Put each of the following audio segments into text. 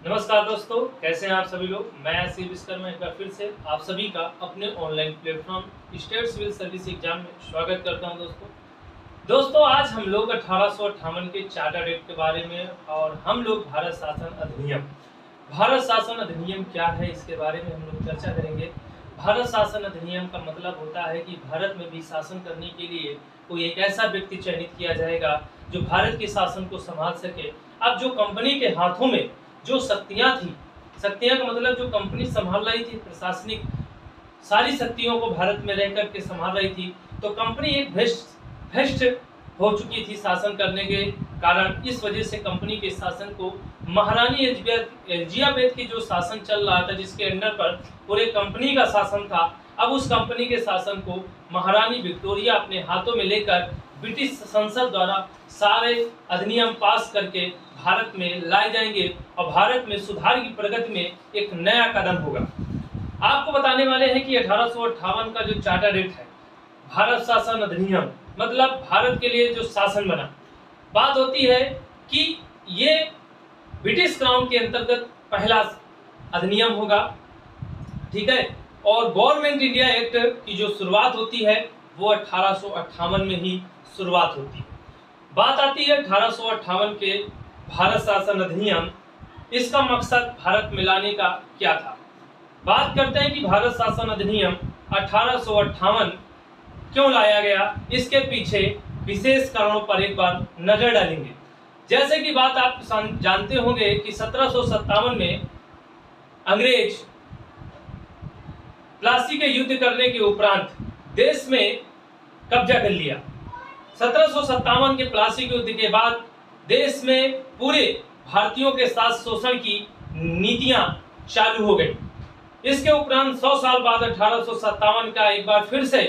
नमस्कार दोस्तों, कैसे हैं आप सभी लोग। मैं सी विश्वकर्मा एक बार फिर से आप सभी का अपने online platform state civil service exam में स्वागत करता हूं। दोस्तों आज हम लोग 1858 के चार्टर एक्ट के बारे में और हम लोग भारत शासन अधिनियम क्या है इसके बारे में हम लोग चर्चा करेंगे। भारत शासन अधिनियम का मतलब होता है कि भारत में भी शासन करने के लिए कोई एक ऐसा व्यक्ति चयनित किया जाएगा जो भारत के शासन को संभाल सके। अब जो कंपनी के हाथों में जो शक्तियां थी, शक्तियां का मतलब जो कंपनी संभाल रही थी, प्रशासनिक सारी शक्तियों को भारत में रह करके संभाल रही थी, तो कंपनी एक भ्रष्ट हो चुकी थी शासन करने के कारण। इस वजह से कंपनी के शासन को महारानी एलिजाबेथ की जो शासन चल रहा था, जिसके अंडर पर पूरे कंपनी का शासन था, अब उस कंपनी के शासन को महारानी विक्टोरिया अपने हाथों में लेकर ब्रिटिश संसद द्वारा सारे अधिनियम पास करके भारत में लाए जाएंगे और भारत में सुधार की प्रगति में एक नया कदम होगा। आपको बताने वाले हैं कि 1858 का जो चार्टर एक्ट है, भारत शासन अधिनियम, मतलब भारत के लिए जो शासन बना। बात होती है कि ये ब्रिटिश क्राउन के अंतर्गत पहला अधिनियम होगा, ठीक है। और गवर्नमेंट इंडिया एक्ट की जो शुरुआत होती है वो 1858 में ही शुरुआत होती है। बात आती है 1858 के भारत शासन अधिनियम, इसका मकसद भारत में लाने का क्या था। बात करते हैं कि भारत शासन अधिनियम 1858 क्यों लाया गया, इसके पीछे विशेष कारणों पर एक बार नजर डालेंगे। जैसे कि बात आप जानते होंगे कि 1757 में अंग्रेज प्लासी के युद्ध करने के उपरांत देश में कब्जा कर लिया। 1757 के प्लासी के युद्ध के बाद देश में पूरे भारतीयों के साथ शोषण की नीतियां चालू हो गई। इसके उपरांत 100 साल बाद 1857 का एक बार फिर से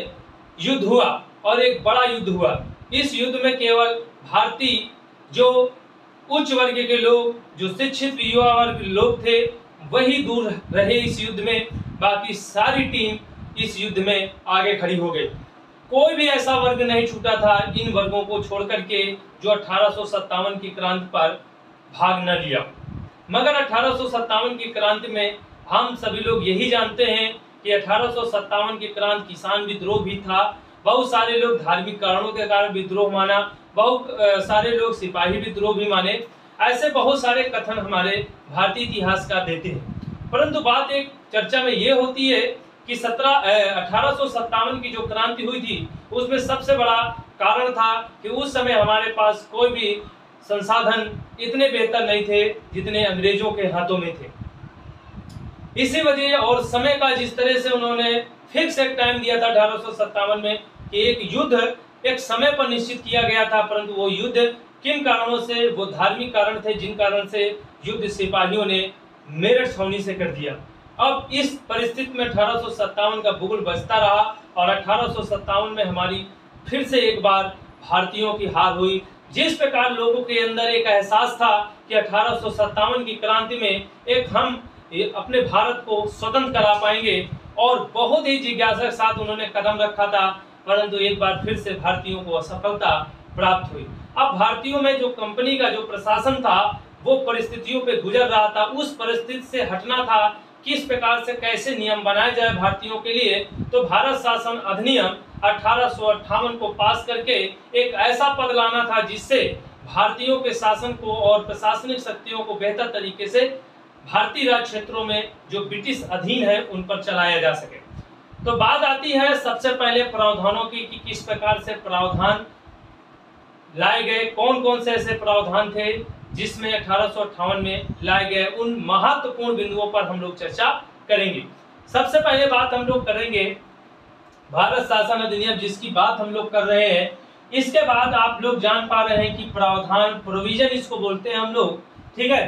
युद्ध हुआ और एक बड़ा युद्ध हुआ। इस युद्ध में केवल भारतीय जो उच्च वर्ग के लोग, जो शिक्षित युवा वर्ग लोग थे, वही दूर रहे इस युद्ध में। बाकी सारी टीम इस युद्ध में आगे खड़ी हो गई। कोई भी ऐसा वर्ग नहीं छूटा था इन वर्गों को छोड़ करके जो 1857 की क्रांति पर भाग न लिया। मगर 1857 की क्रांति में हम सभी लोग यही जानते हैं कि 1857 की क्रांति किसान विद्रोह भी था। बहुत सारे लोग धार्मिक कारणों के कारण विद्रोह माना, बहुत सारे लोग सिपाही विद्रोह भी माने। ऐसे बहुत सारे कथन हमारे भारतीय इतिहासकार देते हैं। परंतु बात एक चर्चा में ये होती है कि 1857 की जो क्रांति हुई थी उसमें सबसे बड़ा कारण था कि उस समय हमारे पास कोई भी संसाधन इतने बेहतर नहीं थे जितने अंग्रेजों के हाथों में थे। इसी वजह और समय का जिस तरह से उन्होंने फिक्स एक टाइम दिया था 1857 में कि एक युद्ध एक समय पर निश्चित किया गया था, परंतु वो युद्ध किन कारणों से, वो धार्मिक कारण थे जिन कारण से युद्ध सिपाहियों ने मेरठ छावनी से कर दिया। अब इस परिस्थिति में 1857 का भूगोल बचता रहा और 1857 में हमारी फिर से एक बार भारतीयों की हार हुई। जिस प्रकार लोगों के अंदर एक एहसास था कि 1857 की क्रांति में एक हम अपने भारत को स्वतंत्र करा पाएंगे और बहुत ही जिज्ञासा के साथ उन्होंने कदम रखा था, परंतु एक बार फिर से भारतीयों को असफलता प्राप्त हुई। अब भारतीयों में जो कंपनी का जो प्रशासन था वो परिस्थितियों पे गुजर रहा था, उस परिस्थिति से हटना था, किस प्रकार से कैसे नियम बनाए जाए भारतीयों के लिए। तो भारत शासन अधिनियम 1858 को पास करके एक ऐसा पद लाना था जिससे भारतीयों के शासन को और प्रशासनिक शक्तियों को बेहतर तरीके से भारतीय राज्य क्षेत्रों में जो ब्रिटिश अधीन है उन पर चलाया जा सके। तो बात आती है सबसे पहले प्रावधानों की कि किस प्रकार से प्रावधान लाए गए, कौन कौन से ऐसे प्रावधान थे जिसमें 1858 में लाए गए। उन महत्वपूर्ण बिंदुओं पर हम लोग चर्चा करेंगे। सबसे पहले बात हम लोग करेंगे भारत शासन अधिनियम, जिसकी बात हम लोग कर रहे हैं। इसके बाद आप लोग जान पा रहे हैं कि प्रावधान, प्रोविजन इसको बोलते हैं हम लोग, ठीक है।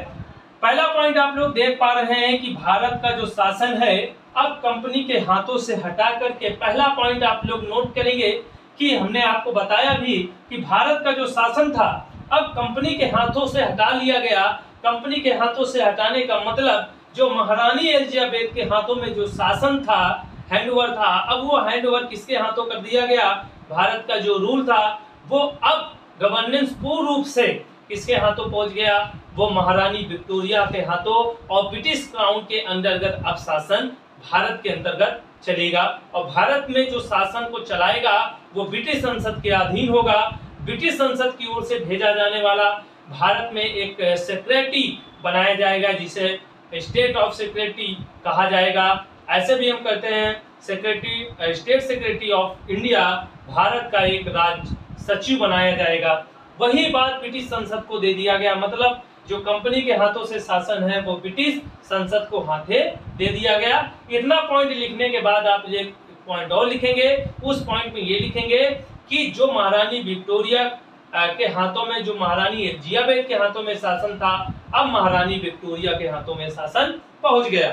पहला पॉइंट आप लोग देख पा रहे हैं कि भारत का जो शासन है अब कंपनी के हाथों से हटा करके, पहला पॉइंट आप लोग नोट करेंगे कि हमने आपको बताया भी कि भारत का जो शासन था अब कंपनी के हाथों से हटा लिया गया। कंपनी के हाथों से हटाने का मतलब जो महारानी एलिजाबेथ के हाथों में जो शासन था, हैंडओवर था, अब वो हैंडओवर किसके हाथों कर दिया गया। भारत का जो रूल था वो अब गवर्नेंस पूर्ण रूप से किसके हाथों पहुंच गया, वो महारानी विक्टोरिया के हाथों और ब्रिटिश क्राउन के अंतर्गत अब शासन भारत के अंतर्गत चलेगा। और भारत में जो शासन को चलाएगा वो ब्रिटिश संसद के अधीन होगा। ब्रिटिश संसद की ओर से भेजा जाने वाला भारत में एक सेक्रेटरी बनाया जाएगा जिसे स्टेट ऑफ सेक्रेटरी कहा जाएगा। ऐसे भी हम कहते हैं secretary, state secretary of India Bharat का एक राज्य सचिव बनाया जाएगा। वही बात ब्रिटिश संसद को दे दिया गया, मतलब जो कंपनी के हाथों से शासन है वो ब्रिटिश संसद को हाथे दे दिया गया। इतना पॉइंट लिखने के बाद आप एक पॉइंट और लिखेंगे। उस पॉइंट में ये लिखेंगे कि जो महारानी विक्टोरिया के हाथों में, जो महारानी एलिजाबेथ के हाथों में शासन था, अब महारानी विक्टोरिया के हाथों में शासन पहुंच गया।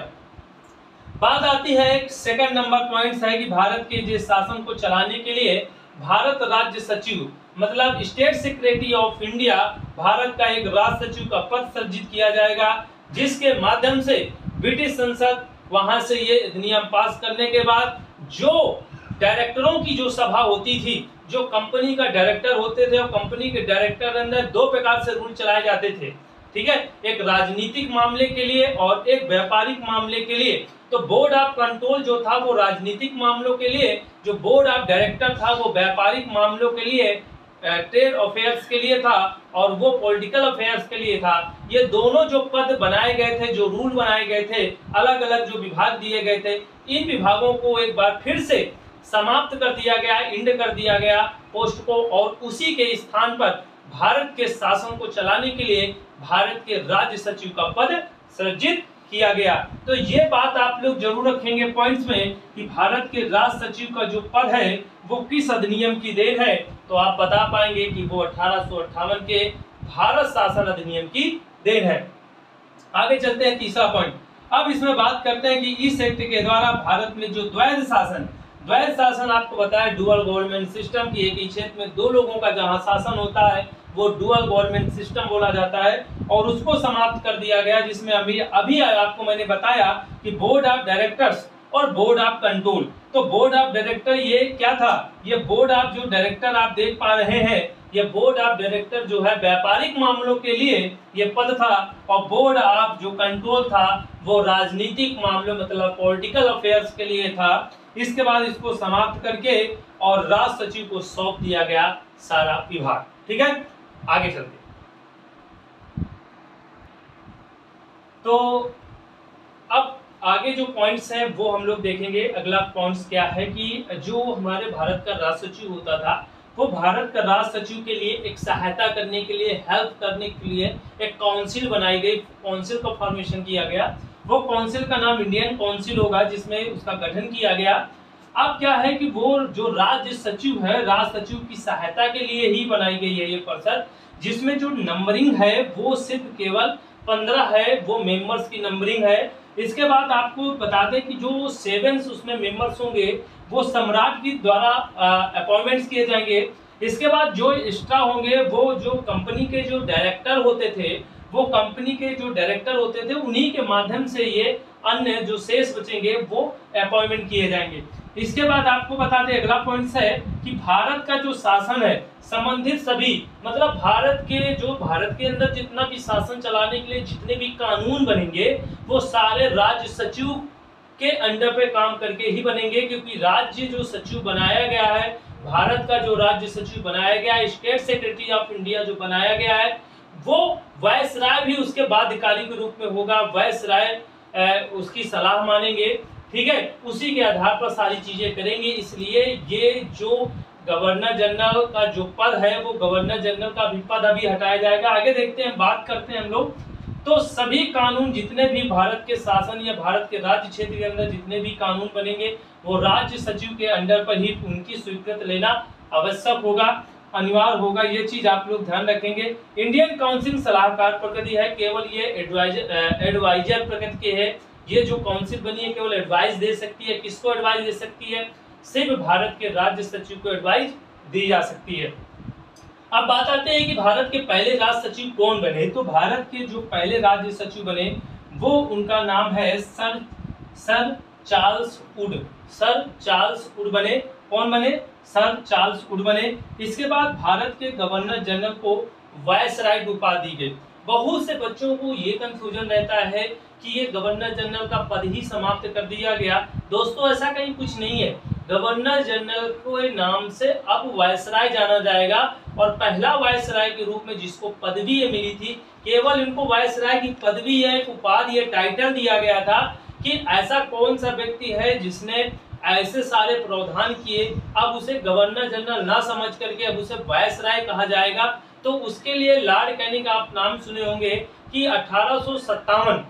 बात आती है एक सेकंड नंबर पॉइंट है कि भारत के जिस शासन को चलाने के लिए भारत राज्य सचिव मतलब state secretary of India Bharat का एक राज्य सचिव का पद सृजित किया जाएगा, जिसके माध्यम से ब्रिटिश संसद वहां से ये अधिनियम पास करने के बाद जो डायरेक्टरों की जो सभा होती थी, जो कंपनी का डायरेक्टर होते थे और कंपनी के डायरेक्टर के अंदर दो प्रकार से रूल चलाए जाते थे, ठीक है, एक राजनीतिक मामले के लिए और एक व्यापारिक मामले के लिए। तो बोर्ड ऑफ कंट्रोल जो था वो राजनीतिक मामलों के लिए, जो बोर्ड ऑफ डायरेक्टर था वो व्यापारिक मामलों के लिए, ट्रेड अफेयर्स के लिए था, और वो पॉलिटिकल अफेयर्स के लिए था। ये दोनों जो पद बनाए गए थे, जो रूल बनाए गए थे, अलग अलग जो विभाग दिए गए थे, इन विभागों को एक बार फिर से समाप्त कर दिया गया, इंड कर दिया गया पोस्ट को, और उसी के स्थान पर भारत के शासन को चलाने के लिए भारत के राज्य सचिव का पद सृजित किया गया। तो ये बात आप लोग जरूर रखेंगे पॉइंट्स में कि भारत के राज्य सचिव का जो पद है वो किस अधिनियम की देन है। तो आप बता पाएंगे कि वो 1858 के भारत शासन अधिनियम की देन है। आगे चलते हैं तीसरा पॉइंट। अब इसमें बात करते हैं कि इस एक्ट के द्वारा भारत में जो द्वैध शासन आपको बताया डुअल गवर्नमेंट सिस्टम की, एक ही क्षेत्र में दो लोगों का जहां शासन होता है वो डुअल गवर्नमेंट सिस्टम बोला जाता है, और उसको समाप्त कर दिया गया, जिसमें अभी आपको मैंने बताया कि बोर्ड ऑफ डायरेक्टर्स और बोर्ड ऑफ कंट्रोल। तो बोर्ड ऑफ डायरेक्टर ये क्या था, ये बोर्ड ऑफ जो डायरेक्टर आप देख पा रहे हैं, ये बोर्ड ऑफ डायरेक्टर जो है व्यापारिक मामलों के लिए ये पद था, और बोर्ड ऑफ जो कंट्रोल था वो राजनीतिक मामलों मतलब पॉलिटिकल अफेयर्स के लिए था। इसके बाद इसको समाप्त करके और राज्य सचिव को सौंप दिया गया सारा विभाग। ठीक है, आगे चलते। तो अब आगे जो पॉइंट्स हैं वो हम लोग देखेंगे। अगला पॉइंट्स क्या है कि जो हमारे भारत का राज्य सचिव होता था वो भारत का राज्य सचिव के लिए एक सहायता करने के लिए, हेल्प करने के लिए एक काउंसिल बनाई गई, काउंसिल का फॉर्मेशन किया गया। वो काउंसिल का नाम इंडियन काउंसिल होगा, जिसमें उसका गठन किया गया। अब क्या है कि वो जो राज्य सचिव है, राज्य सचिव की सहायता के लिए ही बनाई गई है ये परिषद, जिसमें जो नंबरिंग है वो सिर्फ केवल 15 है, वो मेंबर्स की नंबरिंग है। इसके बाद आपको बता दें कि जो 7 उसमें मेंबर्स होंगे वो सम्राट के द्वारा अपॉइंटमेंट्स किए जाएंगे। इसके बाद जो एक्स्ट्रा होंगे वो जो कंपनी के जो डायरेक्टर होते थे, वो कंपनी के जो डायरेक्टर होते थे उन्हीं के माध्यम से ये अन्य जो शेष बचेंगे वो अपॉइंटमेंट किए जाएंगे। इसके बाद आपको बता दें अगला पॉइंट है कि भारत का जो शासन है संबंधित सभी मतलब भारत के अंदर जितना भी शासन चलाने के लिए जितने भी कानून बनेंगे वो सारे राज्य सचिव के अंडर पे काम करके ही बनेंगे, क्योंकि राज्य जो सचिव बनाया गया है, भारत का जो राज्य सचिव बनाया गया है, स्टेट सेक्रेटरी ऑफ इंडिया जो बनाया गया है, वो वायसराय भी उसके बाध्यकारी के रूप में होगा। वायसराय उसकी सलाह मानेंगे, ठीक है, उसी के आधार पर सारी चीजें करेंगे। इसलिए ये जो गवर्नर जनरल का जो पद है वो गवर्नर जनरल का भी पद अभी हटाया जाएगा। आगे देखते हैं, बात करते हैं हम लोग। तो सभी कानून जितने भी भारत के शासन या भारत के राज्य क्षेत्र के अंदर जितने भी कानून बनेंगे वो राज्य सचिव के अंडर पर ही उनकी स्वीकृति लेना आवश्यक होगा, अनिवार्य होगा। ये चीज आप लोग ध्यान रखेंगे। इंडियन काउंसिल सलाहकार प्रकृति है, केवल ये एडवाइजर प्रकृति के है। ये जो काउंसिल बनी है केवल एडवाइस दे सकती है। किसको एडवाइस दे सकती है? सिर्फ भारत के राज्य सचिव को एडवाइस दी जा सकती है। अब बात आते हैं कि भारत के पहले राज्य सचिव कौन बने। तो भारत के जो पहले राज्य सचिव बने वो उनका नाम है sir Charles Wood. Sir Charles Wood बने। कौन बने? सर चार्ल्स वुड बने। इसके बाद भारत के गवर्नर जनरल को वायसराय की उपाधि दी गई। बहुत से बच्चों को ये कंफ्यूजन रहता है कि ये गवर्नर जनरल का पद ही समाप्त कर दिया गया। दोस्तों ऐसा कहीं कुछ नहीं है। गवर्नर जनरल के नाम से अब वायसराय जाना जाएगा, और पहला वायसराय के रूप में जिसको पदवी ये मिली थी, केवल इनको वायसराय की पदवी है, एक उपाधि, टाइटल दिया गया था कि ऐसा कौन सा व्यक्ति है जिसने ऐसे सारे प्रावधान किए, अब उसे गवर्नर जनरल ना समझ करके अब उसे वायसराय कहा जाएगा। तो उसके लिए लॉर्ड कैनिंग आप नाम सुने होंगे कि 1857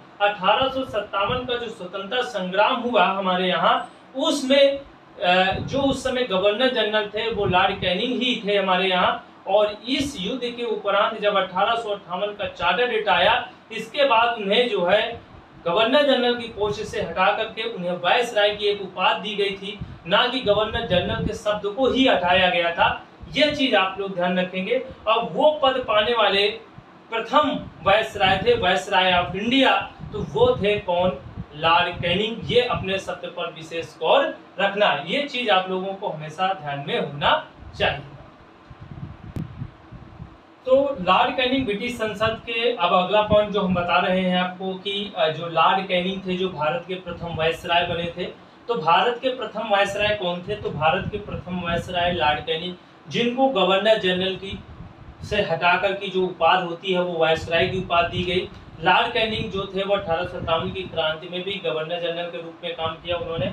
का जो स्वतंत्रता संग्राम हुआ हमारे यहाँ, उसमें जो उस समय गवर्नर जनरल थे वो लॉर्ड कैनिंग ही थे हमारे यहाँ। और इस युद्ध के उपरांत जब 1858 का चार्टर डेट आया, इसके बाद उन्हें जो है गवर्नर जनरल की पोस्ट से हटा करके उन्हें वायसराय की एक उपाधि दी गई थी, ना कि गवर्नर जनरल के शब्द को ही हटाया गया था। यह चीज आप लोग ध्यान रखेंगे। अब वो पद पाने वाले प्रथम वायसराय थे, वायसराय ऑफ इंडिया, तो वो थे कौन? Lord Canning. ये अपने शब्द पर विशेष गौर रखना, ये चीज आप लोगों को हमेशा ध्यान में होना चाहिए। तो लॉर्ड कैनिंग ब्रिटिश संसद के, अब अगला पॉइंट जो हम बता रहे हैं आपको कि जो लॉर्ड कैनिंग थे जो भारत के प्रथम वायसराय बने थे। तो भारत के प्रथम वायसराय कौन थे? तो भारत के प्रथम वायसराय लॉर्ड कैनिंग, जिनको गवर्नर जनरल की से हटाकर की जो उपाधि होती है वो वायसराय की उपाधि दी गई। लॉर्ड कैनिंग जो थे वो 1857 की क्रांति में भी गवर्नर जनरल के रूप में काम किया उन्होंने।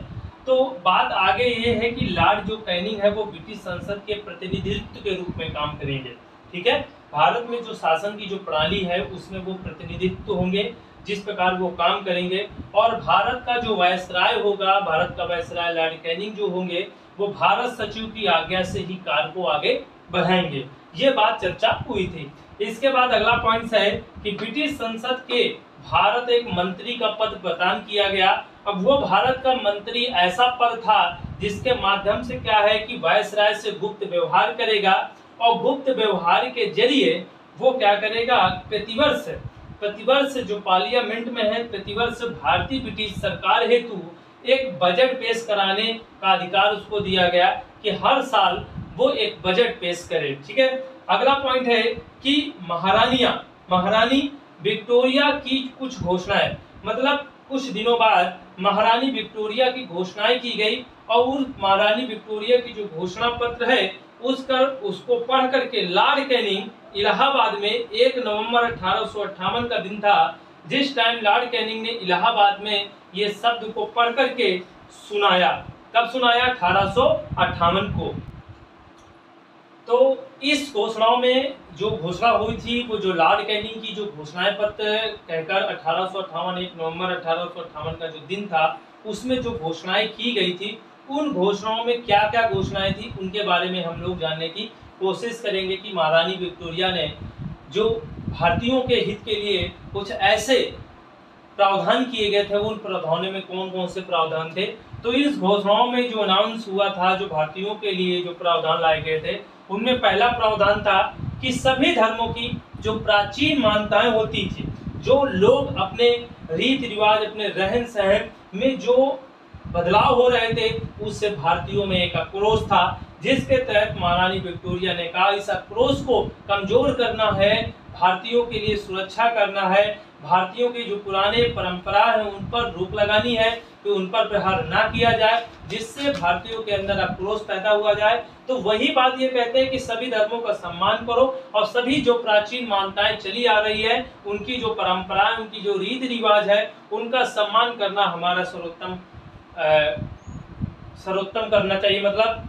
तो बात आगे ये है कि लॉर्ड जो कैनिंग है वो ब्रिटिश संसद के प्रतिनिधित्व के रूप में काम करेंगे। ठीक है, भारत में जो शासन की जो प्रणाली है उसमें वो प्रतिनिधित्व होंगे, जिस प्रकार वो काम करेंगे। और भारत का जो वायसराय होगा, भारत का वायसराय लॉर्ड कैनिंग जो होंगे, वो भारत सचिव की आज्ञा से ही कार्य को आगे बढ़ाएंगे। ये बात चर्चा हुई थी। इसके बाद अगला पॉइंट है कि ब्रिटिश संसद के भारत एक मंत्री का पद प्रदान किया गया। अब वो भारत का मंत्री ऐसा पद था जिसके माध्यम से क्या है कि वायसराय से गुप्त व्यवहार करेगा, और गुप्त व्यवहार के जरिए वो क्या करेगा? प्रतिवर्ष जो पार्लियामेंट में है, प्रतिवर्ष भारतीय ब्रिटिश सरकार हेतु एक बजट पेश कराने का अधिकार उसको दिया गया कि हर साल वो एक बजट पेश करे। ठीक है, अगला पॉइंट है कि महारानी विक्टोरिया की कुछ घोषणाएं, मतलब कुछ दिनों बाद महारानी विक्टोरिया की घोषणाएं की गई, और उस महारानी विक्टोरिया की जो घोषणा पत्र है उसको पढ़ करके लॉर्ड कैनिंग इलाहाबाद में 1 नवंबर 1858 का दिन था, जिस टाइम लॉर्ड कैनिंग ने इलाहाबाद में ये शब्द को पढ़ करके सुनाया। कब सुनाया? 1858 को। तो इस घोषणाओं में जो घोषणा हुई थी वो जो लॉर्ड कैनिंग की जो घोषणाएं पत्र कहकर 1858 1 नवंबर 1858 का जो दिन था उसमें जो घोषणाएं की गई थी, उन घोषणाओं में क्या क्या घोषणाएं थी उनके बारे में हम लोग जानने की कोशिश करेंगे कि महारानी विक्टोरिया ने जो भारतीयों के हित के लिए कुछ ऐसे प्रावधान किए गए थे, उन प्रावधानों में कौन कौन से प्रावधान थे। तो इस घोषणाओं में जो अनाउंस हुआ था, जो भारतीयों के लिए जो प्रावधान लाए गए थे, उनमें पहला प्रावधान था कि सभी धर्मों की जो प्राचीन मान्यताएं होती थी, जो लोग अपने रीति रिवाज, अपने रहन सहन में जो बदलाव हो रहे थे, उससे भारतीयों में एक आक्रोश था, जिसके तहत महारानी विक्टोरिया ने कहा इस आक्रोश को कमजोर करना है, भारतीयों के लिए सुरक्षा करना है, भारतीयों की जो पुराने परंपरा है उन पर रोक लगानी है कि उन पर प्रहार ना किया जाए, जिससे भारतीयों के अंदर आक्रोश पैदा हुआ जाए। तो वही बात ये कहते हैं कि सभी धर्मों का सम्मान करो, और सभी जो प्राचीन मान्यताएं चली आ रही है, उनकी जो परंपराएं, उनकी जो रीति रिवाज है, उनका सम्मान करना हमारा सर्वोत्तम करना चाहिए, मतलब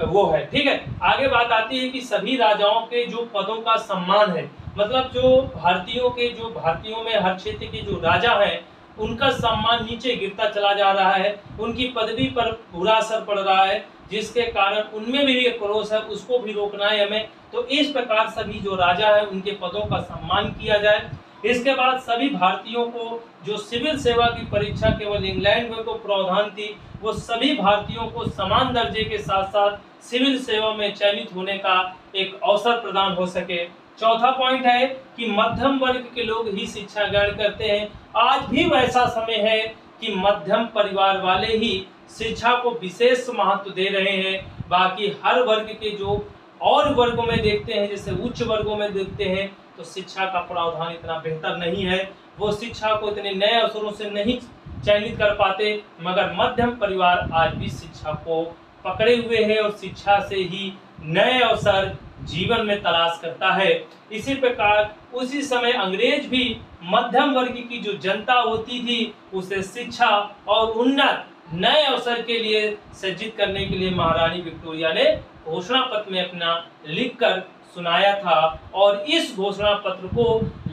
वो है। ठीक है, आगे बात आती है कि सभी राजाओं के जो पदों का सम्मान है, मतलब जो भारतीयों में हर क्षेत्र के जो राजा हैं उनका सम्मान नीचे गिरता चला जा रहा है, उनकी पदवी पर बुरा असर पड़ रहा है, जिसके कारण उनमें भी आक्रोश है, उसको भी रोकना है हमें। तो इस प्रकार सभी जो राजा है उनके पदों का सम्मान किया जाए। इसके बाद सभी भारतीयों को जो सिविल सेवा की परीक्षा केवल इंग्लैंड में को प्रावधान थी, वो सभी भारतीयों को समान दर्जे के साथ साथ सिविल सेवा में चयनित होने का एक अवसर प्रदान हो सके। चौथा पॉइंट है कि मध्यम वर्ग के लोग ही शिक्षा ग्रहण करते हैं। आज भी वैसा समय है कि मध्यम परिवार वाले ही शिक्षा को विशेष महत्व दे रहे हैं। बाकी हर वर्ग के जो और वर्गों में देखते हैं, जैसे उच्च वर्गों में देखते हैं, तो शिक्षा का प्रावधान इतना बेहतर नहीं है, वो शिक्षा को इतने नए अवसरों से नहीं चयनित कर पाते, मगर मध्यम परिवार आज भी शिक्षा को पकड़े हुए है और शिक्षा से ही नए अवसर जीवन में तलाश करता है। इसी प्रकार उसी समय अंग्रेज भी मध्यम वर्ग की जो जनता होती थी उसे शिक्षा और उन्नत नए अवसर के लिए सज्जित करने के लिए महारानी विक्टोरिया ने घोषणा पत्र में अपना लिखकर सुनाया था, और इस घोषणा पत्र को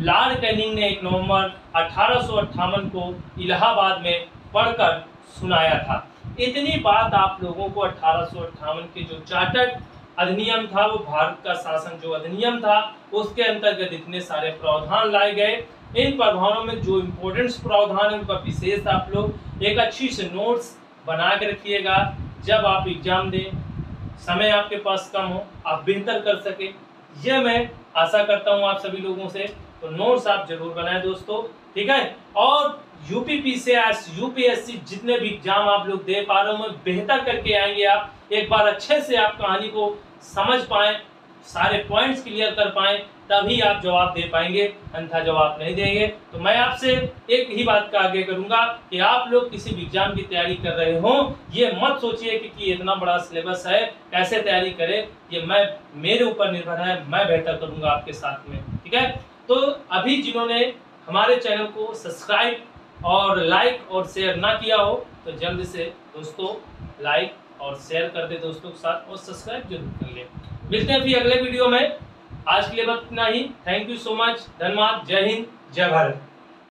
लॉर्ड कैनिंग ने 1 नवंबर 1858 को इलाहाबाद में पढ़कर सुनाया था। इतनी बात आप लोगों को 1858 के जो चार्टर्ड अधिनियम था, वो भारत का शासन जो अधिनियम था, उसके अंतर्गत इतने सारे प्रावधान लाए गए। इन प्रावधानों में जो इम्पोर्टेंट प्रावधान है उनका विशेष आप लोग एक अच्छी से नोट्स बना के रखिएगा। जब आप एग्जाम दें, समय आपके पास कम हो, आप बेहतर कर सके, यह मैं आशा करता हूं आप सभी लोगों से। तो नोट्स आप जरूर बनाएं दोस्तों, ठीक है। और यूपीपीसीएस, यूपीएससी जितने भी एग्जाम आप लोग दे पा रहे हो, बेहतर करके आएंगे आप। एक बार अच्छे से आप कहानी को समझ पाएं, सारे पॉइंट्स क्लियर कर पाएं, तभी आप जवाब दे पाएंगे, अन्यथा जवाब नहीं देंगे। तो मैं आपसे एक ही बात का आगे करूंगा कि आप लोग किसी भी एग्जाम की तैयारी कर रहे हो, ये मत सोचिए कि इतना बड़ा सिलेबस है कैसे तैयारी करें, ये मेरे ऊपर निर्भर है, मैं बेहतर करूंगा आपके साथ में, ठीक है। तो अभी जिन्होंने हमारे चैनल को सब्सक्राइब और लाइक और शेयर ना किया हो, तो जल्द से दोस्तों लाइक और शेयर कर दे दोस्तों के साथ, और सब्सक्राइब जरूर कर ले। मिलते हैं फिर अगले वीडियो में। आज के लिए बस इतना ही। थैंक यू सो मच, धन्यवाद, जय हिंद, जय भारत।